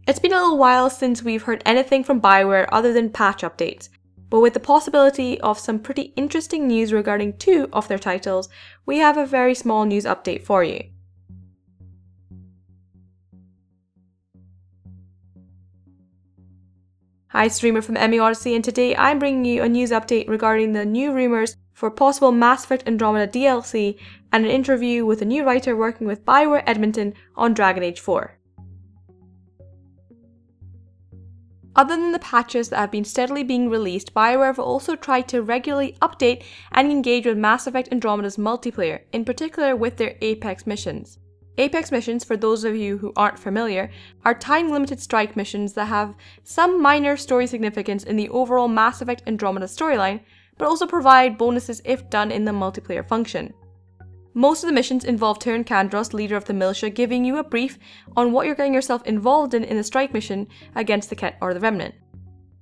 It's been a little while since we've heard anything from Bioware other than patch updates, but with the possibility of some pretty interesting news regarding 2 of their titles, we have a very small news update for you. Hi, it's Rima from MEOdyssey, and today I'm bringing you a news update regarding the new rumours for possible Mass Effect Andromeda DLC and an interview with a new writer working with Bioware Edmonton on Dragon Age 4. Other than the patches that have been steadily being released, Bioware have also tried to regularly update and engage with Mass Effect Andromeda's multiplayer, in particular with their Apex missions. Apex missions, for those of you who aren't familiar, are time-limited strike missions that have some minor story significance in the overall Mass Effect Andromeda storyline, but also provide bonuses if done in the multiplayer function. Most of the missions involve Terran Kandros, leader of the militia, giving you a brief on what you're getting yourself involved in the strike mission against the Kett or the Remnant.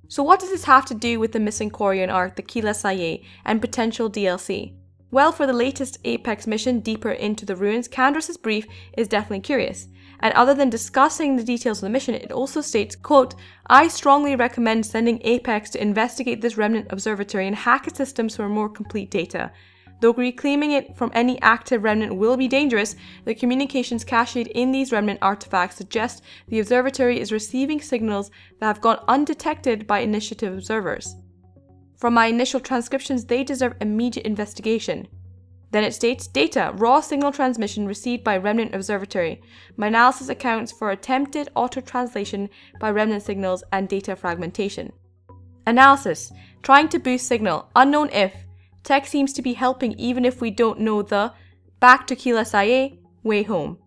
So what does this have to do with the missing Quarian Ark, the Keelah Saye, and potential DLC? Well, for the latest Apex mission, Deeper into the Ruins, Kandros' brief is definitely curious. And other than discussing the details of the mission, it also states, quote, "I strongly recommend sending Apex to investigate this Remnant observatory and hack its systems for more complete data. Though reclaiming it from any active Remnant will be dangerous, the communications cached in these Remnant artifacts suggest the observatory is receiving signals that have gone undetected by initiative observers. From my initial transcriptions, they deserve immediate investigation." Then it states, "Data, raw signal transmission received by Remnant Observatory. My analysis accounts for attempted auto-translation by Remnant signals and data fragmentation. Analysis, trying to boost signal, unknown if. Tech seems to be helping even if we don't know the back to Keelah Saye, way home."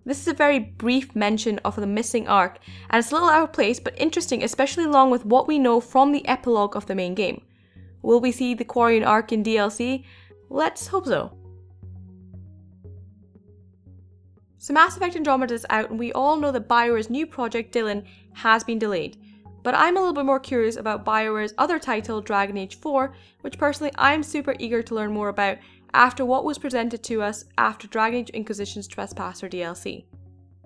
This is a very brief mention of the missing Ark, and it's a little out of place but interesting, especially along with what we know from the epilogue of the main game. Will we see the Quarian Ark in DLC? Let's hope so. So Mass Effect Andromeda is out, and we all know that Bioware's new project Dylan has been delayed. But I'm a little bit more curious about Bioware's other title, Dragon Age 4, which personally I'm super eager to learn more about after what was presented to us after Dragon Age Inquisition's Trespasser DLC.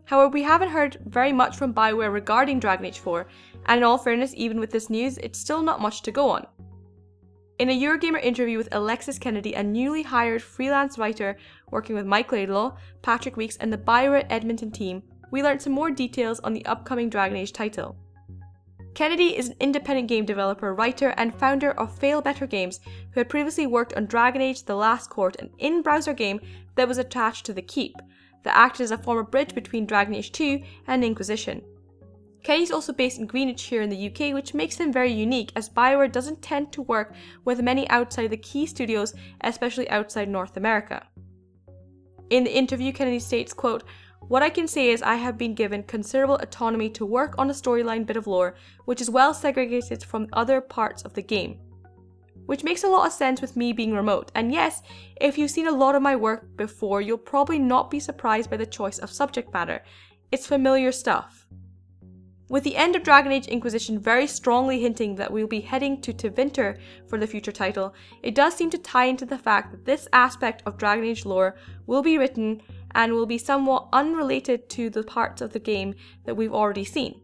However, we haven't heard very much from Bioware regarding Dragon Age 4, and in all fairness, even with this news, it's still not much to go on. In a Eurogamer interview with Alexis Kennedy, a newly hired freelance writer working with Mike Laidlaw, Patrick Weeks, and the Bioware Edmonton team, we learned some more details on the upcoming Dragon Age title. Kennedy is an independent game developer, writer, and founder of Fail Better Games, who had previously worked on Dragon Age The Last Court, an in-browser game that was attached to the Keep, that acted as a former bridge between Dragon Age 2 and Inquisition. Kennedy's also based in Greenwich here in the UK, which makes him very unique, as Bioware doesn't tend to work with many outside the key studios, especially outside North America. In the interview, Kennedy states, quote, "What I can say is I have been given considerable autonomy to work on a storyline bit of lore, which is well segregated from other parts of the game. Which makes a lot of sense with me being remote, and yes, if you've seen a lot of my work before, you'll probably not be surprised by the choice of subject matter. It's familiar stuff." With the end of Dragon Age Inquisition very strongly hinting that we'll be heading to Tevinter for the future title, it does seem to tie into the fact that this aspect of Dragon Age lore will be written and will be somewhat unrelated to the parts of the game that we've already seen.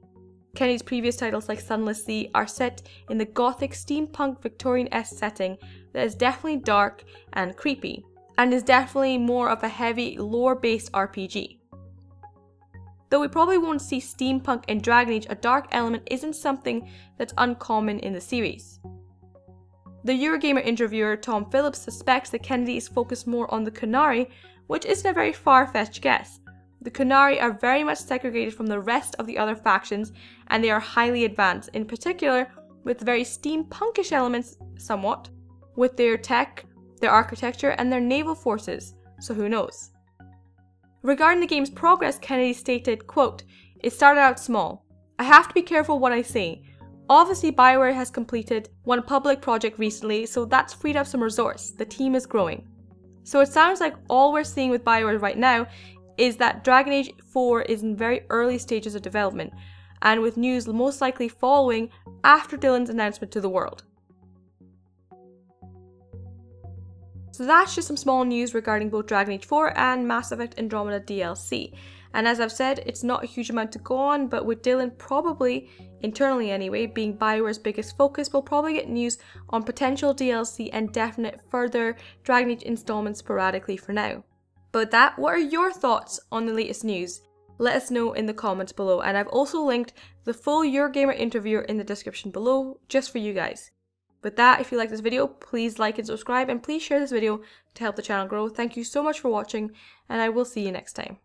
Kennedy's previous titles like Sunless Sea are set in the gothic steampunk Victorian-esque setting that is definitely dark and creepy, and is definitely more of a heavy lore-based RPG. Though we probably won't see steampunk in Dragon Age, a dark element isn't something that's uncommon in the series. The Eurogamer interviewer Tom Phillips suspects that Kennedy is focused more on the Qunari, which isn't a very far-fetched guess. The Qunari are very much segregated from the rest of the other factions, and they are highly advanced, in particular with very steampunkish elements somewhat, with their tech, their architecture, and their naval forces, so who knows. Regarding the game's progress, Kennedy stated, quote, "It started out small. I have to be careful what I say. Obviously, Bioware has completed one public project recently, so that's freed up some resource. The team is growing." So it sounds like all we're seeing with Bioware right now is that Dragon Age 4 is in very early stages of development, and with news most likely following after Dylan's announcement to the world. So that's just some small news regarding both Dragon Age 4 and Mass Effect Andromeda DLC. And as I've said, it's not a huge amount to go on, but with Dylan probably, internally anyway, being Bioware's biggest focus, we'll probably get news on potential DLC and definite further Dragon Age installments sporadically for now. But with that, what are your thoughts on the latest news? Let us know in the comments below, and I've also linked the full Eurogamer interview in the description below, just for you guys. With that, if you like this video, please like and subscribe, and please share this video to help the channel grow. Thank you so much for watching, and I will see you next time.